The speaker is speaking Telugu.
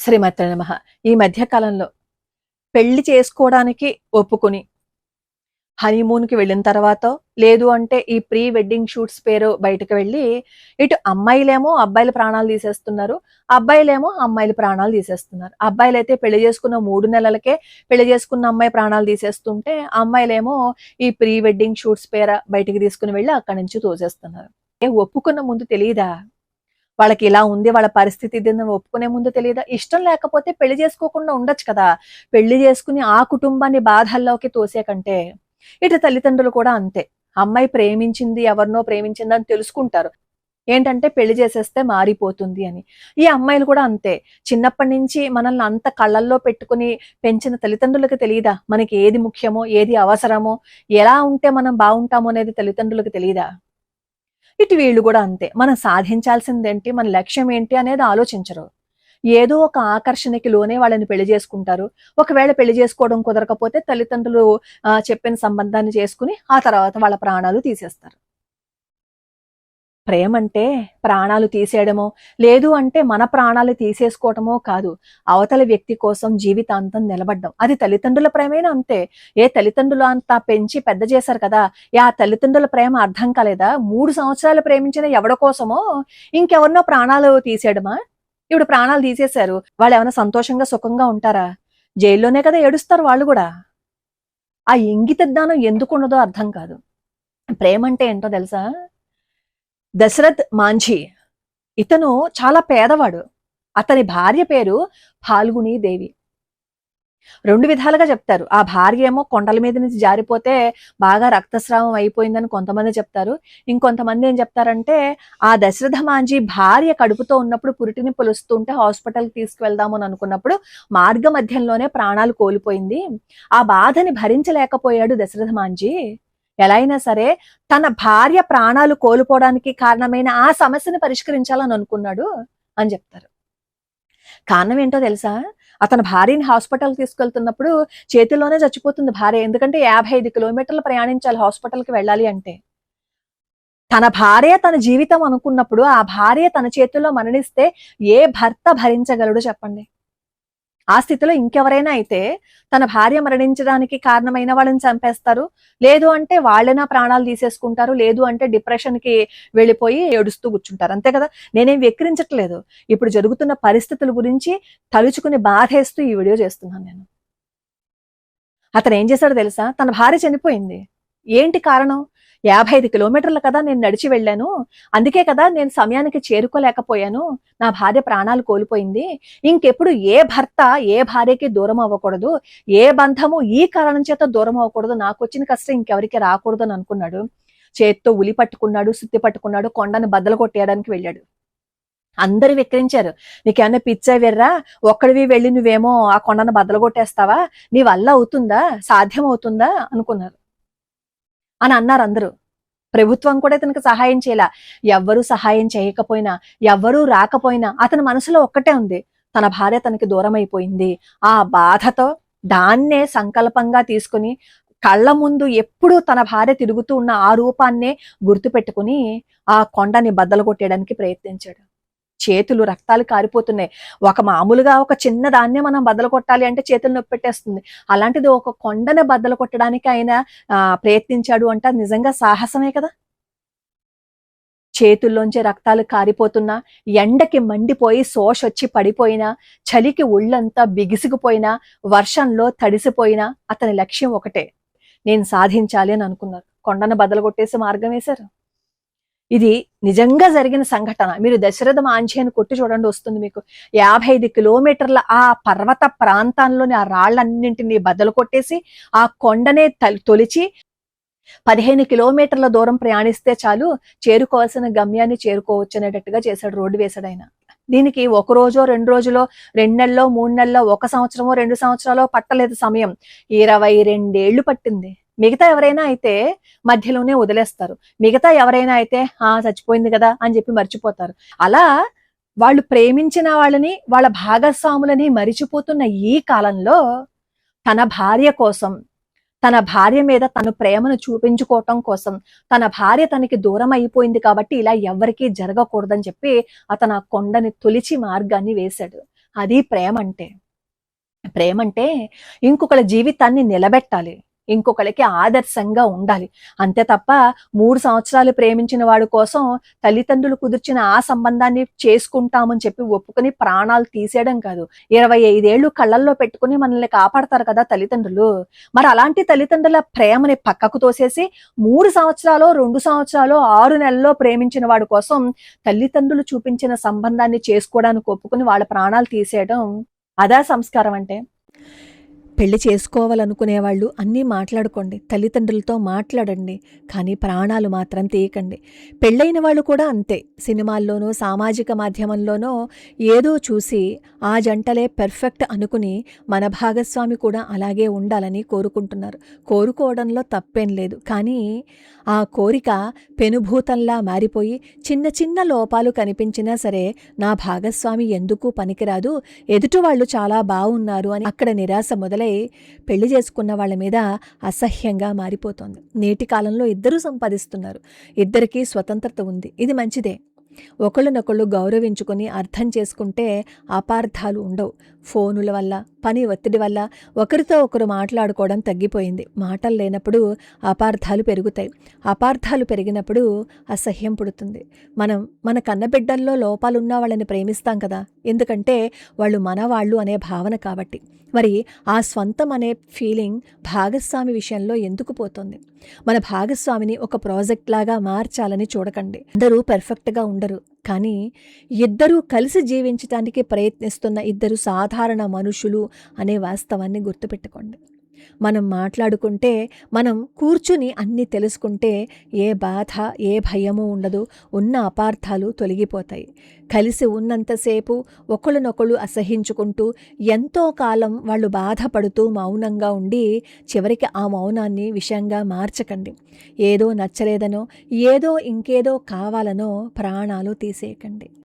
శ్రీమాత్రే నమః. ఈ మధ్య కాలంలో పెళ్లి చేసుకోవడానికి ఒప్పుకుని హనీమూన్‌కి వెళ్ళిన తర్వాతో, లేదు అంటే ఈ ప్రీ వెడ్డింగ్ షూట్స్ పేరు బయటకు వెళ్ళి, ఇటు అమ్మాయిలేమో అబ్బాయిల ప్రాణాలు తీసేస్తున్నారు. అబ్బాయిలేమో అమ్మాయిల ప్రాణాలు తీసేస్తున్నారు. అబ్బాయిలైతే పెళ్లి చేసుకున్న 3 నెలలకే పెళ్లి చేసుకున్న అమ్మాయి ప్రాణాలు తీసేస్తుంటే, అమ్మాయిలేమో ఈ ప్రీ వెడ్డింగ్ షూట్స్ పేర బయటికి తీసుకొని వెళ్ళి అక్కడి నుంచి తోసేస్తున్నారు. ఒప్పుకున్న ముందు తెలీదా? వాళ్ళకి ఇలా ఉంది, వాళ్ళ పరిస్థితి ఇదని ఒప్పుకునే ముందు తెలియదా? ఇష్టం లేకపోతే పెళ్లి చేసుకోకుండా ఉండొచ్చు కదా! పెళ్లి చేసుకుని ఆ కుటుంబాన్ని బాధల్లోకి తోసే కంటే, ఇటు తల్లిదండ్రులు కూడా అంతే. అమ్మాయి ప్రేమించింది, ఎవరినో ప్రేమించిందని తెలుసుకుంటారు. ఏంటంటే పెళ్లి చేసేస్తే మారిపోతుంది అని. ఈ అమ్మాయిలు కూడా అంతే. చిన్నప్పటి నుంచి మనల్ని అంత కళ్ళల్లో పెట్టుకుని పెంచిన తల్లిదండ్రులకు తెలీదా? మనకి ఏది ముఖ్యమో, ఏది అవసరమో, ఎలా ఉంటే మనం బావుంటామో అనేది తల్లిదండ్రులకు తెలీదా? ఇటు వీళ్ళు కూడా అంతే. మనం సాధించాల్సిందేంటి, మన లక్ష్యం ఏంటి అనేది ఆలోచించరు. ఏదో ఒక ఆకర్షణకి లోనే వాళ్ళని పెళ్లి చేసుకుంటారు. ఒకవేళ పెళ్లి చేసుకోవడం కుదరకపోతే తల్లిదండ్రులు చెప్పిన సంబంధాన్ని చేసుకుని ఆ తర్వాత వాళ్ళ ప్రాణాలు తీసేస్తారు. ప్రేమంటే ప్రాణాలు తీసేయడమో, లేదు అంటే మన ప్రాణాలు తీసేసుకోవటమో కాదు. అవతల వ్యక్తి కోసం జీవితాంతం నిలబడ్డం. అది తల్లిదండ్రుల ప్రేమైనా అంతే. తల్లిదండ్రులు అంతా పెంచి పెద్ద చేశారు కదా! ఆ తల్లిదండ్రుల ప్రేమ అర్థం కాలేదా? 3 సంవత్సరాలు ప్రేమించిన ఎవడి కోసమో ఇంకెవరినో ప్రాణాలు తీసేయడమా? ఇప్పుడు ప్రాణాలు తీసేశారు. వాళ్ళేమైనా సంతోషంగా, సుఖంగా ఉంటారా? జైల్లోనే కదా ఏడుస్తారు వాళ్ళు గూడా. ఆ ఇంగిత జ్ఞానం ఎందుకుండదో అర్థం కాదు. ప్రేమంటే ఏంటో తెలుసా? దశరథ్ మాంఝీ ఇతను చాలా పేదవాడు. అతని భార్య పేరు ఫాల్గుని దేవి. 2 విధాలుగా చెప్తారు. ఆ భార్య ఏమో కొండల మీద నుంచి జారిపోతే బాగా రక్తస్రావం అయిపోయిందని కొంతమంది చెప్తారు. ఇంకొంతమంది ఏం చెప్తారంటే ఆ దశరథ మాంఝీ భార్య కడుపుతో ఉన్నప్పుడు పురిటిని పొలుస్తుంటే హాస్పిటల్‌కి తీసుకువెళ్దాము అని అనుకున్నప్పుడు మార్గ మధ్యంలోనే ప్రాణాలు కోల్పోయింది. ఆ బాధని భరించలేకపోయాడు దశరథ మాంఝీ. ఎలా అయినా సరే తన భార్య ప్రాణాలు కోల్పోవడానికి కారణమైన ఆ సమస్యను పరిష్కరించాలని అనుకున్నాడు అని చెప్తారు. కారణం ఏంటో తెలుసా? అతని భార్యని హాస్పిటల్‌కి తీసుకెళ్తున్నప్పుడు చేతుల్లోనే చచ్చిపోతుంది భార్య. ఎందుకంటే 55 కిలోమీటర్లు ప్రయాణించాలి హాస్పిటల్‌కి వెళ్ళాలి అంటే. తన భార్య తన జీవితం అనుకున్నప్పుడు ఆ భార్య తన చేతుల్లో మరణిస్తే ఏ భర్త భరించగలడు చెప్పండి? ఆ స్థితిలో ఇంకెవరైనా అయితే తన భార్య మరణించడానికి కారణమైన వాళ్ళని చంపేస్తారు. లేదు అంటే వాళ్ళైనా ప్రాణాలు తీసేసుకుంటారు. లేదు అంటే డిప్రెషన్‌కి వెళ్ళిపోయి ఏడుస్తూ కూర్చుంటారు. అంతే కదా! నేనేం వెక్కిరించట్లేదు. ఇప్పుడు జరుగుతున్న పరిస్థితుల గురించి తలుచుకుని బాధేస్తూ ఈ వీడియో చేస్తున్నాను నేను. అతను ఏం చేశాడో తెలుసా? తన భార్య చనిపోయింది. ఏంటి కారణం? 55 కిలోమీటర్లు కదా నేను నడిచి వెళ్ళాను. అందుకే కదా నేను సమయానికి చేరుకోలేకపోయాను. నా భార్య ప్రాణాలు కోల్పోయింది. ఇంకెప్పుడు ఏ భర్త ఏ భార్యకి దూరం అవ్వకూడదు. ఏ బంధము ఈ కారణం చేత దూరం అవ్వకూడదు. నాకొచ్చిన కష్టం ఇంకెవరికి రాకూడదు అని అనుకున్నాడు. చేత్తో ఉలి పట్టుకున్నాడు, సుత్తి పట్టుకున్నాడు, కొండను బద్దలు కొట్టేయడానికి వెళ్ళాడు. అందరూ వెక్కిరించారు. నీకేమన్నా పిచ్చా వెర్రా? ఒక్కడివి వెళ్ళి నువ్వేమో ఆ కొండను బద్దలు కొట్టేస్తావా? నీ వల్ల అవుతుందా? సాధ్యం అవుతుందా? అనుకున్నారు. అని అన్నారు అందరూ. ప్రభుత్వం కూడా ఇతనికి సహాయం చేయలా. ఎవ్వరూ సహాయం చేయకపోయినా, ఎవ్వరూ రాకపోయినా అతని మనసులో ఒక్కటే ఉంది. తన భార్య తనకి దూరమైపోయింది. ఆ బాధతో దాన్నే సంకల్పంగా తీసుకుని కళ్ళ ముందు ఎప్పుడూ తన భార్య తిరుగుతూ ఉన్న ఆ రూపాన్నే గుర్తుపెట్టుకుని ఆ కొండని బద్దలు కొట్టేయడానికి ప్రయత్నించాడు. చేతులు రక్తాలు కారిపోతున్నాయి. మామూలుగా ఒక చిన్న దాన్నే మనం బద్దలు కొట్టాలి అంటే చేతులు నొప్పి పెట్టేస్తుంది. అలాంటిది ఒక కొండని బద్దలు కొట్టడానికి ఆయన ప్రయత్నించాడు అంటే అది నిజంగా సాహసమే కదా! చేతుల్లోంచి రక్తాలు కారిపోతున్నా, ఎండకి మండిపోయి శోషొచ్చి పడిపోయినా, చలికి ఒళ్ళంతా బిగిసిగిపోయినా, వర్షంలో తడిసిపోయినా అతని లక్ష్యం ఒకటే. నేను సాధించాలి అని అనుకున్నారు. కొండను బద్దలు కొట్టేసి మార్గం వేశారు. ఇది నిజంగా జరిగిన సంఘటన. మీరు దశరథ మాంఝీ అని కొట్టి చూడండి వస్తుంది మీకు. 55 కిలోమీటర్ల ఆ పర్వత ప్రాంతాల్లోని ఆ రాళ్ళన్నింటినీ బద్దలు కొట్టేసి, ఆ కొండనే తొలిచి 15 కిలోమీటర్ల దూరం ప్రయాణిస్తే చాలు చేరుకోవాల్సిన గమ్యాన్ని చేరుకోవచ్చు అనేటట్టుగా చేశాడు. రోడ్డు వేశాడాయన. దీనికి ఒక రోజో, 2 రోజులో, 2 నెలల్లో, 3 నెలల్లో, 1 సంవత్సరమో, 2 సంవత్సరాలో పట్టలేదు సమయం. 22 ఏళ్లు పట్టింది. మిగతా ఎవరైనా అయితే మధ్యలోనే వదిలేస్తారు. మిగతా ఎవరైనా అయితే చచ్చిపోయింది కదా అని చెప్పి మర్చిపోతారు. అలా వాళ్ళు ప్రేమించిన వాళ్ళని, వాళ్ళ భాగస్వాములని మరిచిపోతున్న ఈ కాలంలో తన భార్య కోసం, తన భార్య మీద తను ప్రేమను చూపించుకోవటం కోసం, తన భార్య తనకి దూరం అయిపోయింది కాబట్టి ఇలా ఎవ్వరికీ జరగకూడదని చెప్పి అతను ఆ కొండని తొలిచి మార్గాన్ని వేశాడు. అది ప్రేమంటే. ప్రేమంటే ఇంకొకళ్ళ జీవితాన్ని నిలబెట్టాలి. ఇంకొకళ్ళకి ఆదర్శంగా ఉండాలి. అంతే తప్ప 3 సంవత్సరాలు ప్రేమించిన వాడి కోసం తల్లిదండ్రులు కుదిర్చిన ఆ సంబంధాన్ని చేసుకుంటామని చెప్పి ఒప్పుకొని ప్రాణాలు తీసేయడం కాదు. 25 ఏళ్ళు కళ్ళల్లో పెట్టుకొని మనల్ని కాపాడతారు కదా తల్లిదండ్రులు. మరి అలాంటి తల్లిదండ్రుల ప్రేమని పక్కకు తోసేసి 3 సంవత్సరాలో, 2 సంవత్సరాలో, 6 నెలల్లో ప్రేమించిన వాడి కోసం తల్లిదండ్రులు చూపించిన సంబంధాన్ని చేసుకోవడానికి ఒప్పుకొని వాళ్ళ ప్రాణాలు తీసేయడం అదా సంస్కారం అంటే? పెళ్లి చేసుకోవాలనుకునే వాళ్ళు అన్నీ మాట్లాడుకోండి. తల్లిదండ్రులతో మాట్లాడండి. కానీ ప్రాణాలు మాత్రం తీయకండి. పెళ్ళైన వాళ్ళు కూడా అంతే. సినిమాల్లోనో, సామాజిక మాధ్యమంలోనో ఏదో చూసి ఆ జంటలే పెర్ఫెక్ట్ అనుకుని మన భాగస్వామి కూడా అలాగే ఉండాలని కోరుకుంటున్నారు. కోరుకోవడంలో తప్పేం లేదు. కానీ ఆ కోరిక పెనుభూతంలా మారిపోయి చిన్న చిన్న లోపాలు కనిపించినా సరే నా భాగస్వామి ఎందుకు పనికిరాదు, ఎదుటి వాళ్ళు చాలా బాగున్నారు అని అక్కడ నిరాశ మొదలై పెళ్లి చేసుకున్న వాళ్ళ మీద అసహ్యంగా మారిపోతుంది. నేటి కాలంలో ఇద్దరూ సంపాదిస్తున్నారు. ఇద్దరికీ స్వతంత్రత ఉంది. ఇది మంచిదే. ఒకళ్ళనొకళ్ళు గౌరవించుకొని అర్థం చేసుకుంటే అపార్థాలు ఉండవు. ఫోనుల వల్ల, పని ఒత్తిడి వల్ల ఒకరితో ఒకరు మాట్లాడుకోవడం తగ్గిపోయింది. మాటలు లేనప్పుడు అపార్థాలు పెరుగుతాయి. అపార్థాలు పెరిగినప్పుడు అసహ్యం పుడుతుంది. మనం మన కన్నబిడ్డల్లో లోపాలున్న వాళ్ళని ప్రేమిస్తాం కదా, ఎందుకంటే వాళ్ళు మనవాళ్ళు అనే భావన కాబట్టి. మరి ఆ స్వంతం అనే ఫీలింగ్ భాగస్వామి విషయంలో ఎందుకు పోతుంది? మన భాగస్వామిని ఒక ప్రాజెక్ట్ లాగా మార్చాలని చూడకండి. అందరూ పెర్ఫెక్ట్గా ఉండరు. కానీ ఇద్దరూ కలిసి జీవించటానికి ప్రయత్నిస్తున్న ఇద్దరు సాధారణ మనుషులు అనే వాస్తవాన్ని గుర్తుపెట్టుకోండి. మనం మాట్లాడుకుంటే, మనం కూర్చుని అన్నీ తెలుసుకుంటే ఏ బాధ, ఏ భయము ఉండదు. ఉన్న అపార్థాలు తొలగిపోతాయి. కలిసి ఉన్నంతసేపు ఒకళ్ళనొకళ్ళు అసహించుకుంటూ ఎంతో కాలం వాళ్ళు బాధపడుతూ మౌనంగా ఉండి చివరికి ఆ మౌనాన్ని విషంగా మార్చకండి. ఏదో నచ్చలేదనో, ఏదో ఇంకేదో కావాలనో ప్రాణాలు తీసేయకండి.